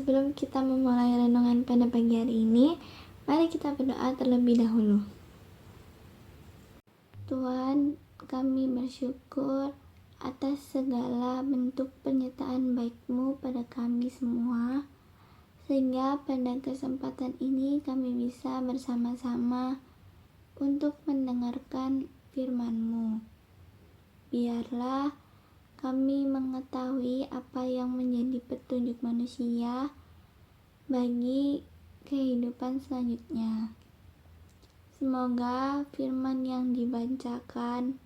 sebelum kita memulai renungan pada pagi hari ini, mari kita berdoa terlebih dahulu. Tuhan, kami bersyukur atas segala bentuk penyertaan baik-Mu pada kami semua, sehingga pada kesempatan ini kami bisa bersama-sama untuk mendengarkan firman-Mu. Biarlah kami mengetahui apa yang menjadi petunjuk manusia bagi kehidupan selanjutnya. Semoga firman yang dibacakan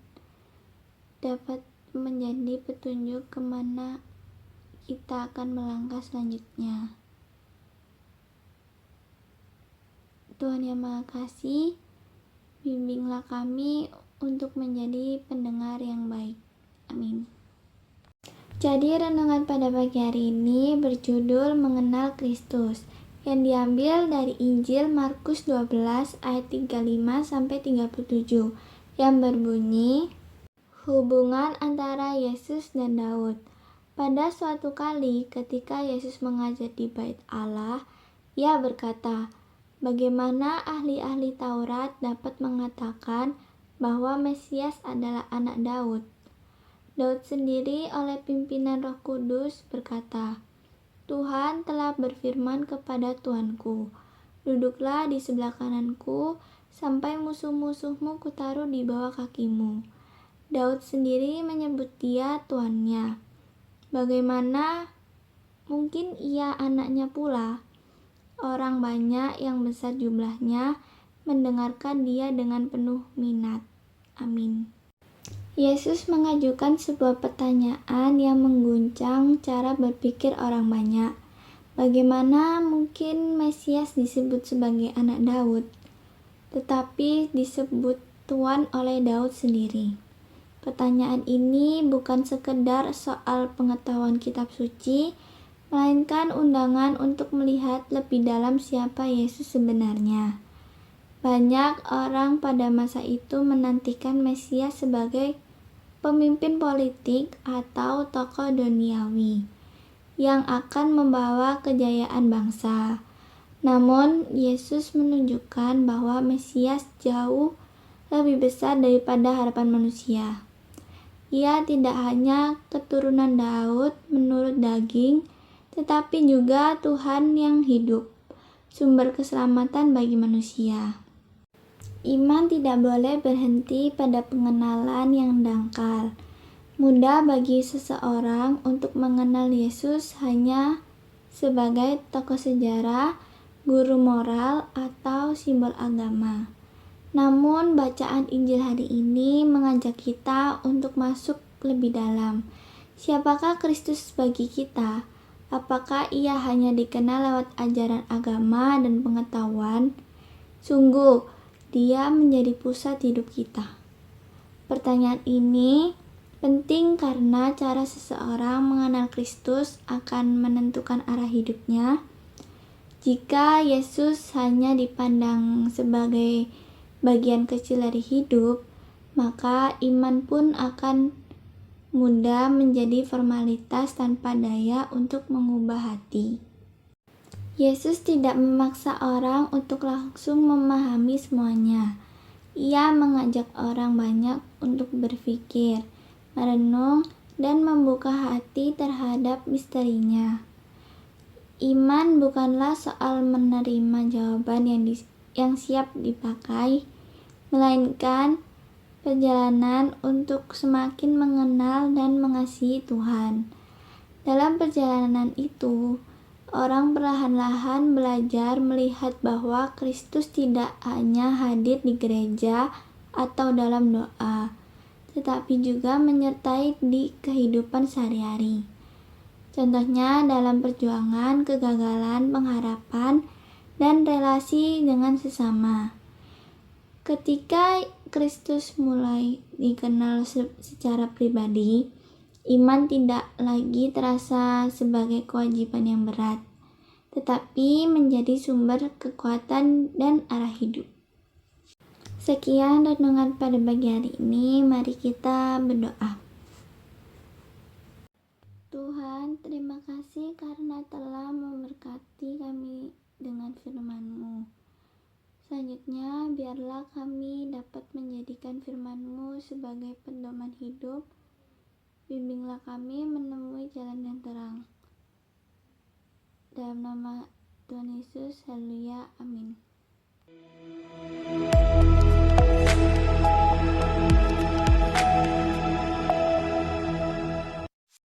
dapat menjadi petunjuk kemana kita akan melangkah selanjutnya. Tuhan yang Maha Kasih, bimbinglah kami untuk menjadi pendengar yang baik. Amin. Jadi renungan pada pagi hari ini berjudul Mengenal Kristus, yang diambil dari Injil Markus 12 ayat 35-37 yang berbunyi, hubungan antara Yesus dan Daud. Pada suatu kali ketika Yesus mengajar di Bait Allah, Ia berkata, bagaimana ahli-ahli Taurat dapat mengatakan bahwa Mesias adalah anak Daud? Daud sendiri oleh pimpinan Roh Kudus berkata, Tuhan telah berfirman kepada Tuanku, duduklah di sebelah kananku, sampai musuh-musuhmu kutaruh di bawah kakimu. Daud sendiri menyebut dia tuannya. Bagaimana mungkin ia anaknya pula? Orang banyak yang besar jumlahnya mendengarkan dia dengan penuh minat. Amin. Yesus mengajukan sebuah pertanyaan yang mengguncang cara berpikir orang banyak. Bagaimana mungkin Mesias disebut sebagai anak Daud, tetapi disebut Tuan oleh Daud sendiri? Pertanyaan ini bukan sekedar soal pengetahuan kitab suci, melainkan undangan untuk melihat lebih dalam siapa Yesus sebenarnya. Banyak orang pada masa itu menantikan Mesias sebagai pemimpin politik atau tokoh duniawi yang akan membawa kejayaan bangsa. Namun, Yesus menunjukkan bahwa Mesias jauh lebih besar daripada harapan manusia. Ia tidak hanya keturunan Daud menurut daging, tetapi juga Tuhan yang hidup, sumber keselamatan bagi manusia. Iman tidak boleh berhenti pada pengenalan yang dangkal. Mudah bagi seseorang untuk mengenal Yesus hanya sebagai tokoh sejarah, guru moral, atau simbol agama. Namun, bacaan Injil hari ini mengajak kita untuk masuk lebih dalam. Siapakah Kristus bagi kita? Apakah Ia hanya dikenal lewat ajaran agama dan pengetahuan? Sungguh, Dia menjadi pusat hidup kita. Pertanyaan ini penting karena cara seseorang mengenal Kristus akan menentukan arah hidupnya. Jika Yesus hanya dipandang sebagai bagian kecil dari hidup, maka iman pun akan mudah menjadi formalitas tanpa daya untuk mengubah hati. Yesus tidak memaksa orang untuk langsung memahami semuanya. Ia mengajak orang banyak untuk berpikir, merenung, dan membuka hati terhadap misterinya. Iman bukanlah soal menerima jawaban yang siap dipakai, melainkan perjalanan untuk semakin mengenal dan mengasihi Tuhan. Dalam perjalanan itu, orang perlahan-lahan belajar melihat bahwa Kristus tidak hanya hadir di gereja atau dalam doa, tetapi juga menyertai di kehidupan sehari-hari. Contohnya dalam perjuangan, kegagalan, pengharapan, dan relasi dengan sesama. Ketika Kristus mulai dikenal secara pribadi, iman tidak lagi terasa sebagai kewajiban yang berat, tetapi menjadi sumber kekuatan dan arah hidup. Sekian renungan pada pagi hari ini, mari kita berdoa. Tuhan, Tuhan, terima kasih karena telah memberkati kami dengan firman-Mu. Selanjutnya, biarlah kami dapat menjadikan firman-Mu sebagai pedoman hidup. Bimbinglah kami menemui jalan yang terang. Dalam nama Tuhan Yesus, haleluya, amin.